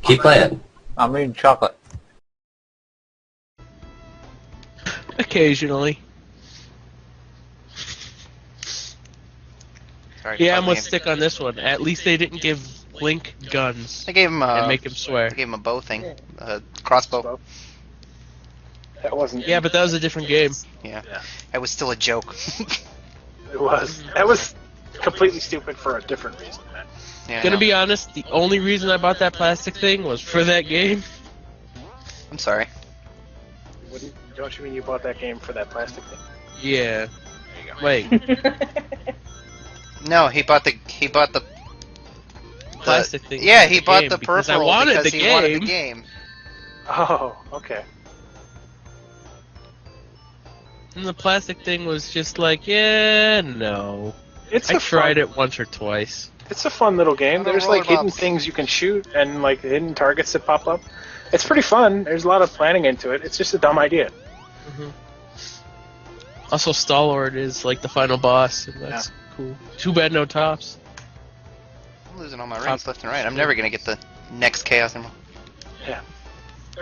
Keep playing. I'm eating chocolate. Occasionally. Sorry, Yeah, I'm gonna stick on this one. At least they didn't give Link guns They gave him and make him swear. They gave him a bow thing, crossbow. That wasn't. Yeah, but that was a different game. Yeah, it was still a joke. It was. That was completely stupid for a different reason, man. Yeah, Gonna be honest, the only reason I bought that plastic thing was for that game. I'm sorry. Don't you mean you bought that game for that plastic thing? Yeah. There you go. Wait, No, he bought the plastic thing. Yeah, for he the bought game the because I peripheral wanted because the he game. wanted the game. Oh, okay. And the plastic thing was just like, yeah, no. It's I tried it once or twice. It's a fun little game. Little There's like roller hidden bops. things you can shoot and like hidden targets that pop up. It's pretty fun. There's a lot of planning into it. It's just a dumb idea. Also, Star-Lord is like the final boss, and that's cool. Too bad no tops. I'm losing all my rings left and right. I'm never gonna get the next Chaos Emerald. Yeah.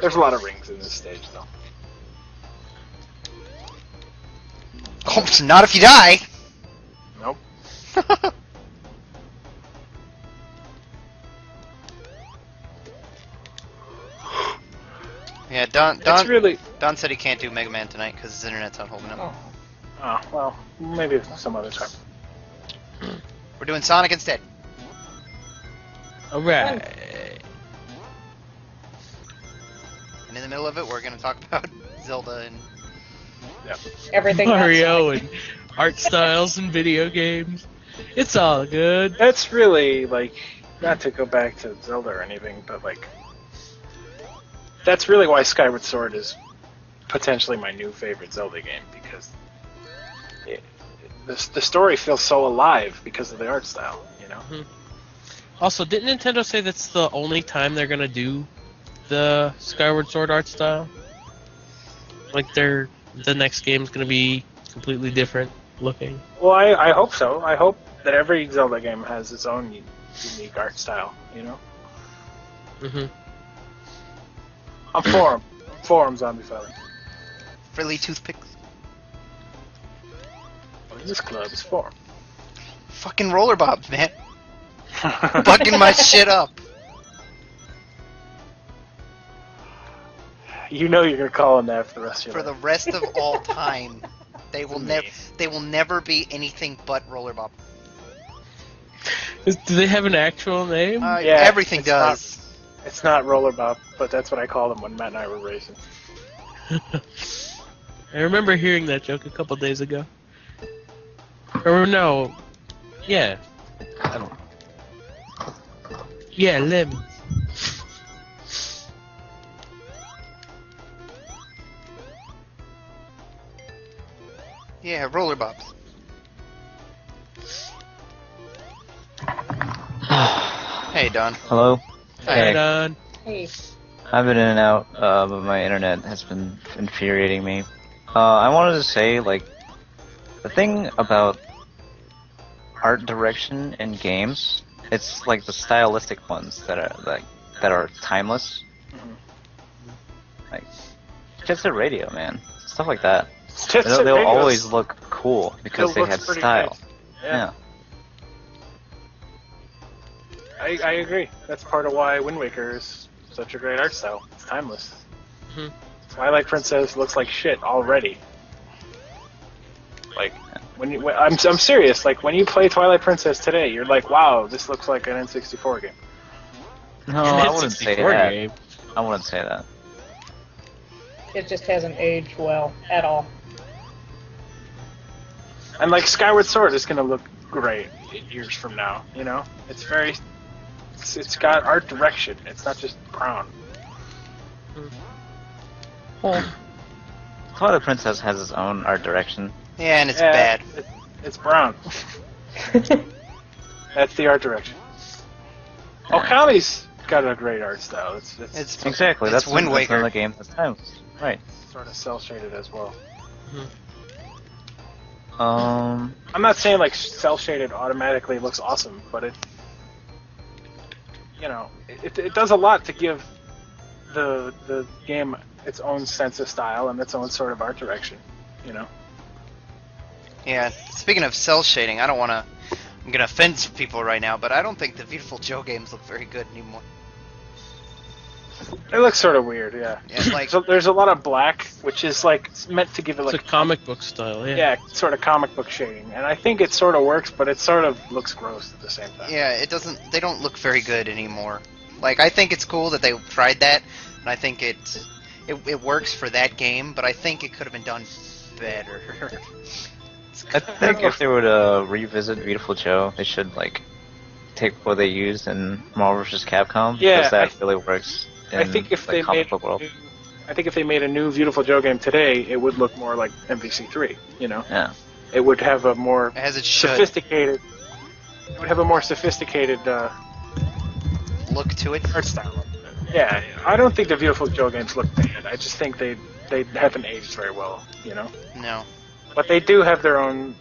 There's a lot of rings in this stage, though. Oh, not if you die. Nope. Yeah, Don said he can't do Mega Man tonight because his internet's not holding up. Oh, well, maybe some other time. We're doing Sonic instead. Alright. And in the middle of it, we're gonna talk about Zelda and Everything. Mario and art styles and video games. It's all good. That's really, like, not to go back to Zelda or anything, but, like, that's really why Skyward Sword is potentially my new favorite Zelda game, because the story feels so alive because of the art style, you know? Also, didn't Nintendo say that's the only time they're gonna do the Skyward Sword art style? Like, the next game's gonna be completely different looking. Well, I hope so. I hope that every Zelda game has its own unique art style, you know? I'm for 'em. I'm for 'em, Zombie Fella. frilly toothpicks. This club is for 'em. Fucking roller bobs, man. Fucking my shit up. You know you're gonna call him that for the rest of your For the life. rest of all time, they will never be anything but roller bob. Do they have an actual name? Yeah, Everything it's does. It's not Roller Bob, but that's what I called him when Matt and I were racing. I remember hearing that joke a couple days ago. Or no. Yeah. I don't. Yeah, Lim. Yeah, roller bobs. Hey, Don. Hello? Right on. Hey. I've been in and out, but my internet has been infuriating me. I wanted to say, like, the thing about art direction in games, it's like the stylistic ones that are timeless. Like Jet Set Radio, man, stuff like that. They'll always look cool because they had style. Yeah. I agree. That's part of why Wind Waker is such a great art style. It's timeless. Twilight Princess looks like shit already. Like, I'm serious. Like, when you play Twilight Princess today, you're like, wow, this looks like an N64 game. No, I wouldn't say that. Game. I wouldn't say that. It just hasn't aged well at all. And like Skyward Sword is gonna look great years from now. You know, it's got art direction. It's not just brown. Well, Twilight Princess has its own art direction. Yeah, and it's bad. It's brown. That's the art direction. Okami's got a great art style. It's Exactly. It's That's Wind Waker. That's one of the games that's timeless. Right. sort of cell shaded as well. I'm not saying like cell shaded automatically looks awesome, but it does a lot to give the game its own sense of style and its own sort of art direction. Yeah. Speaking of cell shading, I'm gonna offend some people right now, but I don't think the Beautiful Joe games look very good anymore. It looks sort of weird, yeah. Yeah, like So there's a lot of black, which is like meant to give it It's like a comic book style, yeah. yeah, sort of comic book shading, and I think it sort of works, but it sort of looks gross at the same time. yeah, it doesn't. They don't look very good anymore. Like I think it's cool that they tried that, and I think it works for that game, but I think it could have been done better. I think if they were to revisit Beautiful Joe, they should like take what they used in Marvel vs. Capcom Yeah, because that really works in I think if the they comic made book world. I think if they made a new Beautiful Joe game today, it would look more like MVC3. Yeah. It would have a more As it should. sophisticated. It would have a more sophisticated Look to it. art style. Yeah, I don't think the Beautiful Joe games look bad. I just think they haven't aged very well. No. But they do have their own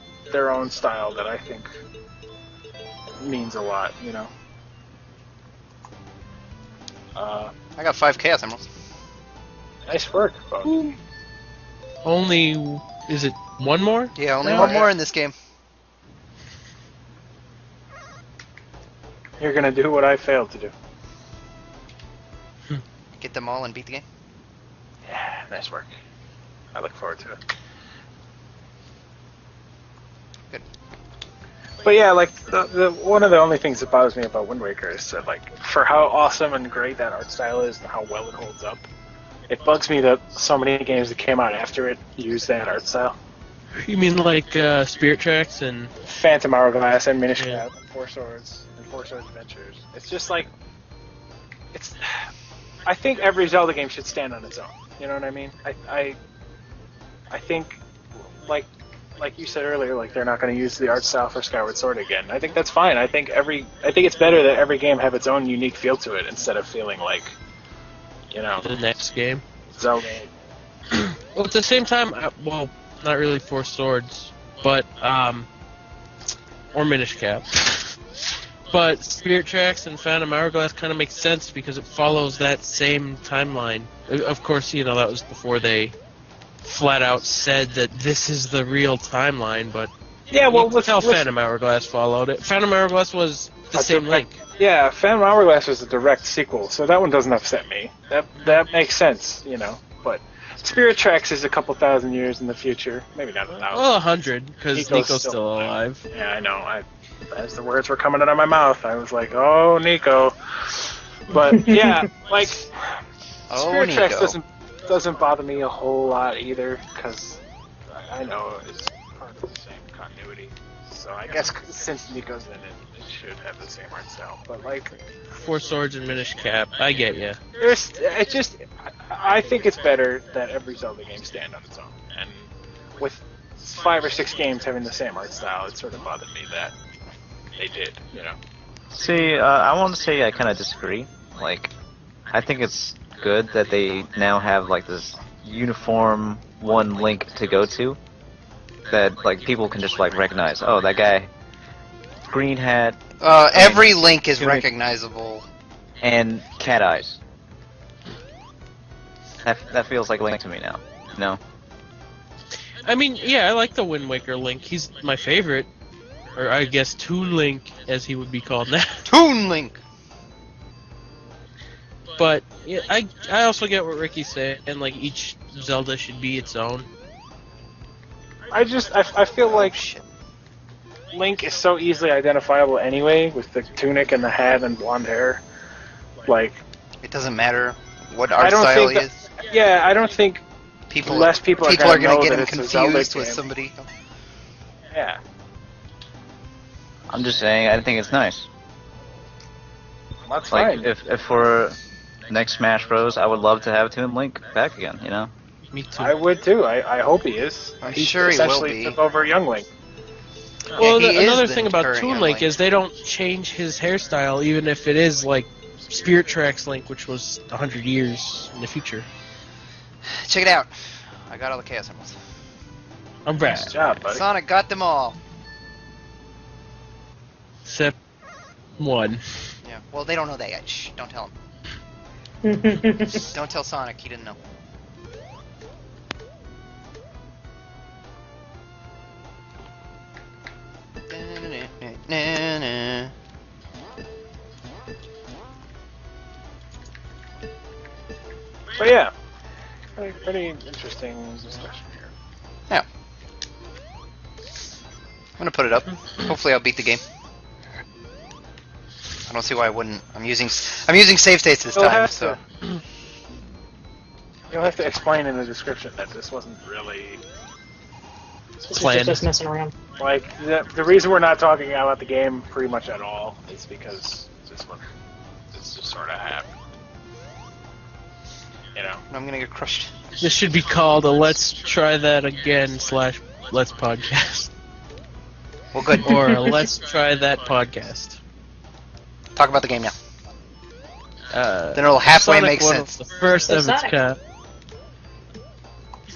style that I think means a lot. I got 5 Chaos Emeralds. Nice work, Bo. Only, is it one more? Yeah, only No. one more in this game. You're gonna do what I failed to do. Get them all and beat the game. Yeah, nice work. I look forward to it. Good. But yeah, like the one of the only things that bothers me about Wind Waker is that like for how awesome and great that art style is and how well it holds up, it bugs me that so many games that came out after it use that art style. You mean like Spirit Tracks and... Phantom Hourglass and Minish Yeah. Cap and Four Swords Adventures. It's just like I think every Zelda game should stand on its own. You know what I mean? I think like you said earlier, like they're not going to use the art style for Skyward Sword again. I think that's fine. I think it's better that every game have its own unique feel to it instead of feeling like the next game. Zelda. Well, at the same time, well, not really Four Swords, but, or Minish Cap. But Spirit Tracks and Phantom Hourglass kind of makes sense because it follows that same timeline. Of course, that was before they flat out said that this is the real timeline, but Yeah, well, you can tell Phantom Hourglass followed it. Phantom Hourglass was the same Link. Yeah, Phantom Hourglass was a direct sequel, so that one doesn't upset me. That makes sense, But Spirit Tracks is a couple thousand years in the future, maybe not 1,000. Well, 100, because Nico's still alive. Yeah, I know. As the words were coming out of my mouth, I was like, "Oh, Nico." But yeah, like Oh, Spirit Tracks Nico. doesn't bother me a whole lot either, because I know it's part of the same continuity. So I guess since Nico's in it, it should have the same art style. But like, Four Swords and Minish Cap, I get ya. I think it's better that every Zelda game stand on its own, and with 5 or 6 games having the same art style, it sort of bothered me that they did. See, I want to say I kind of disagree. Like, I think it's good that they now have like this uniform one Link to go to. That like people can just like recognize. Oh, that guy, green hat Every Link is too many- recognizable. and cat eyes. That feels like Link to me now. No. I mean, yeah, I like the Wind Waker Link. He's my favorite. Or I guess Toon Link, as he would be called now. Toon Link! But yeah, I also get what Ricky's saying, and like each Zelda should be its own. I feel like Shit. Link is so easily identifiable anyway, with the tunic and the hat and blonde hair. Like, It doesn't matter what I art don't style think he is. yeah, I don't think less people are gonna know get that him it's a Zelda confused with game. somebody. Yeah. I'm just saying, I think it's nice. That's Like, fine. if for next Smash Bros, I would love to have Toon Link back again. Me too. I would too. I hope he is. I'm He sure he will essentially be. took over Young Link. Well, Yeah, he is another the thing about current Toon Young Link Link. is they don't change his hairstyle, even if it is like Spirit Tracks Link, which was 100 years in the future. Check it out. I got all the Chaos Emeralds. I'm back. Nice job, buddy. Sonic got them all. Except one. Yeah. Well, they don't know that yet. Shh. Don't tell them. Don't tell Sonic. He didn't know. But yeah, pretty interesting discussion here. Yeah. I'm gonna put it up. Hopefully, I'll beat the game. I don't see why I wouldn't. I'm using save states this You'll time, have so. You'll have to explain in the description that this wasn't really This is Plan. just us messing around. like the reason we're not talking about the game pretty much at all is because this just sort of happened. You know. I'm gonna get crushed. This should be called a Let's Try That Again / Let's Podcast. Well, good. Or a Let's Try That Podcast. Talk about the game now. Then it'll halfway Sonic make one sense. was the first of its Sonic. kind.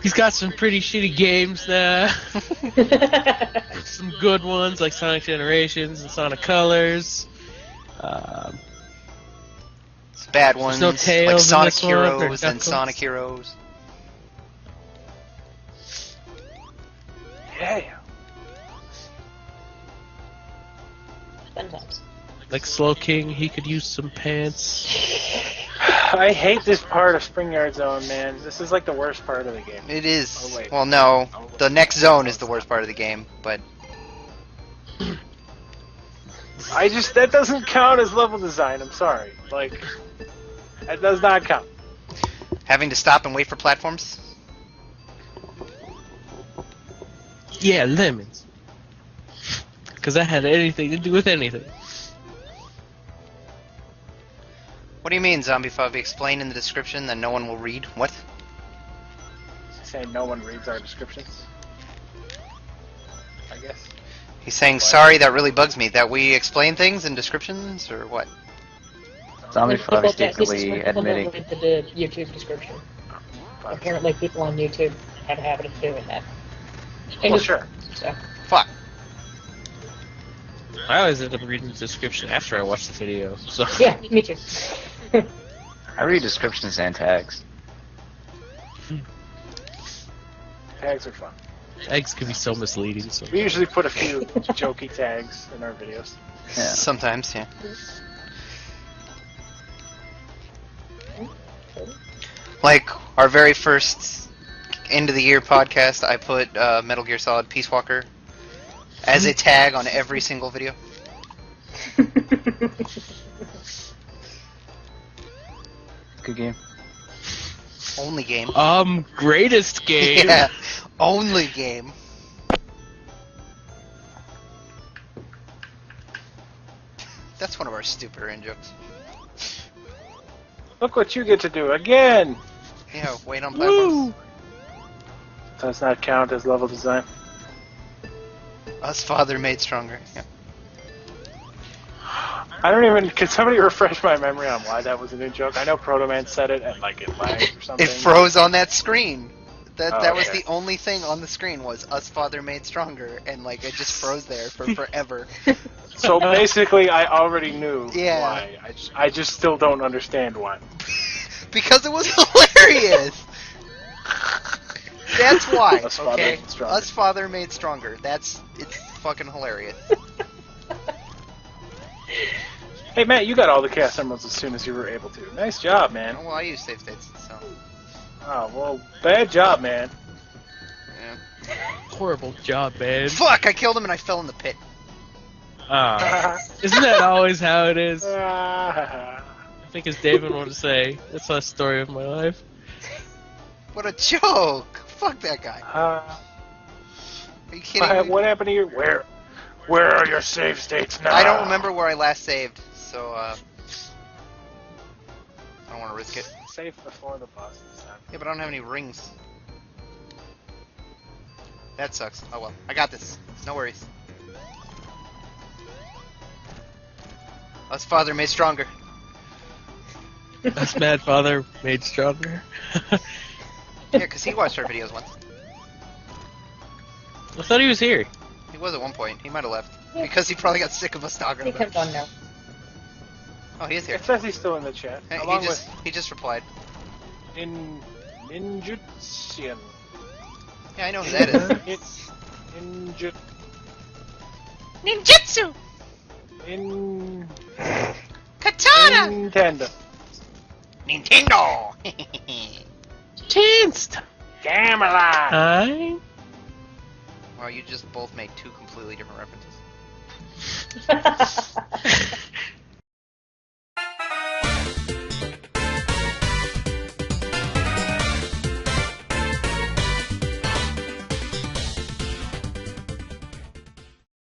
He's got some pretty shitty games now. Some good ones like Sonic Generations and Sonic Colors. Bad ones no like Tails in Sonic this one, or Heroes and Knuckles. Sonic Heroes. Yeah. Fun times. Like Slow King, he could use some pants. I hate this part of Spring Yard Zone, man. This is like the worst part of the game. It is. Oh, wait. Well, no. Oh, wait. The next zone is the worst part of the game, but That doesn't count as level design. I'm sorry. Like, that does not count. having to stop and wait for platforms. Yeah, lemons. Because that had anything to do with anything. What do you mean, Zombie Fubby? Explain in the description that no one will read. What? Saying no one reads our descriptions. I guess. He's saying, sorry, that really bugs me. That we explain things in descriptions, or what? Zombie People Fudge don't- this is secretly when people don't admitting. read the YouTube description. Apparently, people on YouTube have a habit of doing that. Well, sure. So. Fuck. I always end up reading the description after I watch the video. So Yeah, me too. I read descriptions and tags. Tags are fun. eggs can be so misleading. So. We usually put a few jokey tags in our videos. Yeah. Sometimes, yeah. Like our very first end of the year podcast, I put Metal Gear Solid Peace Walker as a tag on every single video. Good game. Only game. Greatest game. Yeah, only game. That's one of our stupider in jokes. Look what you get to do again! Yeah, wait on platforms. Woo! Does not count as level design. Us father made stronger. Yeah. I don't even. Can somebody refresh my memory on why that was a new joke? I know Proto Man said it and like it lagged or something. It froze on that screen. That was okay. the only thing on the screen was us father made stronger, and like it just froze there for forever. So basically, I already knew Yeah. why. I just still don't understand why. Because it was hilarious. That's why. Us father Okay, made stronger. us father made stronger. It's fucking hilarious. Hey Matt, you got all the cast emeralds as soon as you were able to. Nice job, man. Well, I use save states, so Oh well, bad job, man. yeah. Horrible job, man. Fuck! I killed him and I fell in the pit. Isn't that always how it is? Ah. I think as David wanted to say, that's the story of my life. What a joke! Fuck that guy. Are you kidding me? What happened to your Where are your save states now? I don't remember where I last saved, so I don't want to risk it. Save before the boss this time. Yeah, but I don't have any rings. That sucks. Oh well. I got this. No worries. Us father made stronger. That's Mad Father made stronger. Yeah, because he watched our videos once. I thought he was here. He was at one point. He might have left. Yeah. Because he probably got sick of us talking He about comes it. on now. Oh, he is here. It says he's still in the chat. Hey, Along he just replied. with Ninjutsian. Yeah, I know who that is. It's Ninjutsu! In Katana! Nintendo. Nintendo! Chance Camelot. time. Well, you just both made two completely different references.